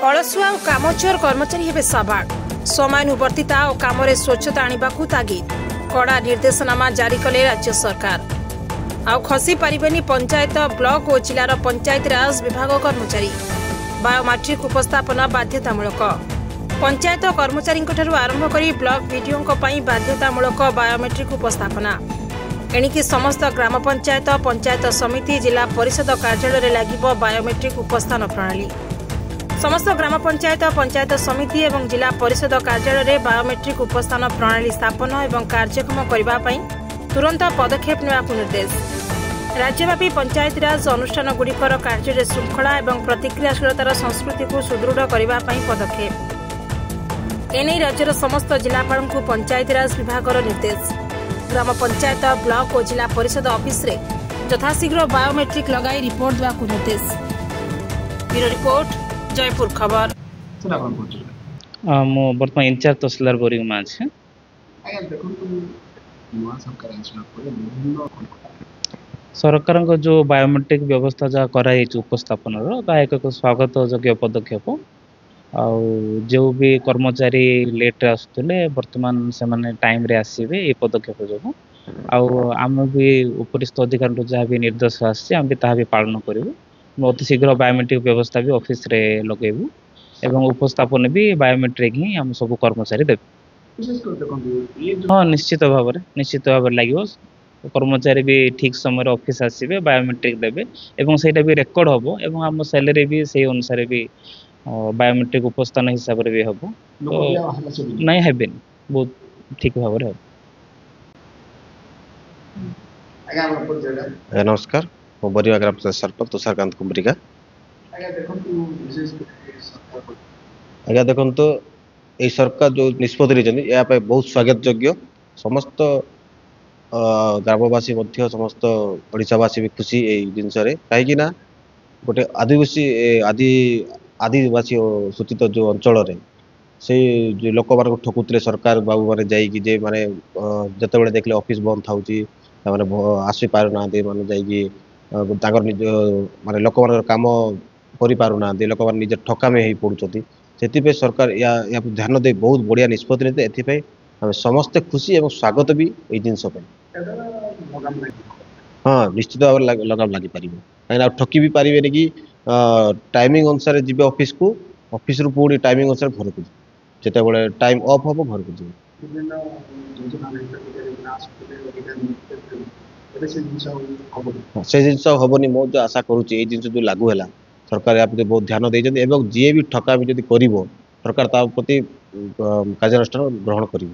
अलसुआ और कामचोर कर्मचारी हेबे सबाग समयानुवर्तिता और काम स्वच्छता आनिबाकु तागिद कड़ा निर्देशनामा जारी कले राज्य सरकार आउ खसी पारिबेनी पंचायत ब्लॉक और जिलार पंचायत राज विभाग कर्मचारी बायोमेट्रिक उपस्थापन बाध्यतामूलक पंचायत कर्मचारी आरंभ कर ब्लॉक वीडियो बाध्यतामूलक बायोमेट्रिक उपस्थापना एणिकी समस्त ग्राम पंचायत पंचायत समिति जिला परिषद कार्यालय लागिब बायोमेट्रिक उपस्थान प्रणाली समस्त ग्राम पंचायत पंचायत समिति एवं जिला परिषद कार्यालय बायोमेट्रिक उपस्थान प्रणाली स्थापन एवं कार्यक्षम करने तुरंत पदक्षेप नेबाकु निर्देश राज्यव्यापी पंचायतीराज अनुष्ठानगुड़िकर कार्य श्रृंखला एवं प्रतिक्रियाशीलतार संस्कृति को सुदृढ़ करने पदक्षेप एने राज्यर समस्त जिलापाल को पंचायतीराज विभाग निर्देश ग्राम पंचायत ब्लॉक और जिला परिषद ऑफिस रे यथाशीघ्र बायोमेट्रिक लगाई रिपोर्ट देवाकु निर्देश। ब्यूरो रिपोर्ट जयपुर खबर। मो वर्तमान इंचार्ज तहसीलदार बोरिंगमा अछि। सरकार जो बायोमेट्रिक व्यवस्था जहाँ कराई उपस्थापन एक स्वागत योग्य पदक्षेप जो भी कर्मचारी लेट आसुले वर्तमान से माने टाइम रे आसीबे ए पदक्षेप जो आम भी उपरिस्थ अधिकारी जहाँ भी निर्देश आम भी ताहा भी पालन करूँ अति शीघ्र बायोमेट्रिक व्यवस्था भी ऑफिस रे लगेबू एवं उपस्थापन भी बायोमेट्रिक ही आम सब कर्मचारी देबे। हाँ निश्चित भाव लगे कर्मचारी भी ठीक समय ऑफिस आसीबे बायोमेट्रिक देबे एवं सेटा भी रेकर्ड होबो एवं आम सैलरी भी से अनुसार भी बायोमेट्रिक उपस्थान हिसाब से भी हम तो नहीं है बहुत ठीक भाव में। नमस्कार मो बरिया ग्राम पंचायत सरपंच तुषारकांत कुमरिका। आज्ञा देखो तो ये सरकार जो निष्पत्ति या बहुत स्वागत योग्य समस्त ग्रामवासी समस्त ओडिशावासी भी खुशी जिनस कहीं गोटे आदिवासी सूचित जो अंचल से जो लोक मान ठकुले सरकार बाबू मैंने जाइए माने जिते देखले ऑफिस बंद था आसी पार ना माने निज माने लोक मान काम करना लोक मैंने निज ठकामी हो पड़ुं से सरकार या ध्यान दे बहुत बढ़िया निष्पत्ति नेते एम समस्ते खुशी और स्वागत भी ये जिनस हाँ निश्चित भाव लगाम लगी पार कहीं ठकी भी पारे कि टाइमिंग अनुसार जी ऑफिस को ऑफिस रु पूरी टाइमिंग अनुसार घर को जिते बड़े टाइम ऑफ हम घर को जी से जिन हेनी मो जो आशा करुच्ची ये जिन जो लागू है सरकार या प्रति बहुत ध्यान देते जी भी ठकामी जब कर सरकार ता प्रति कार्यानुष्ठान ग्रहण कर।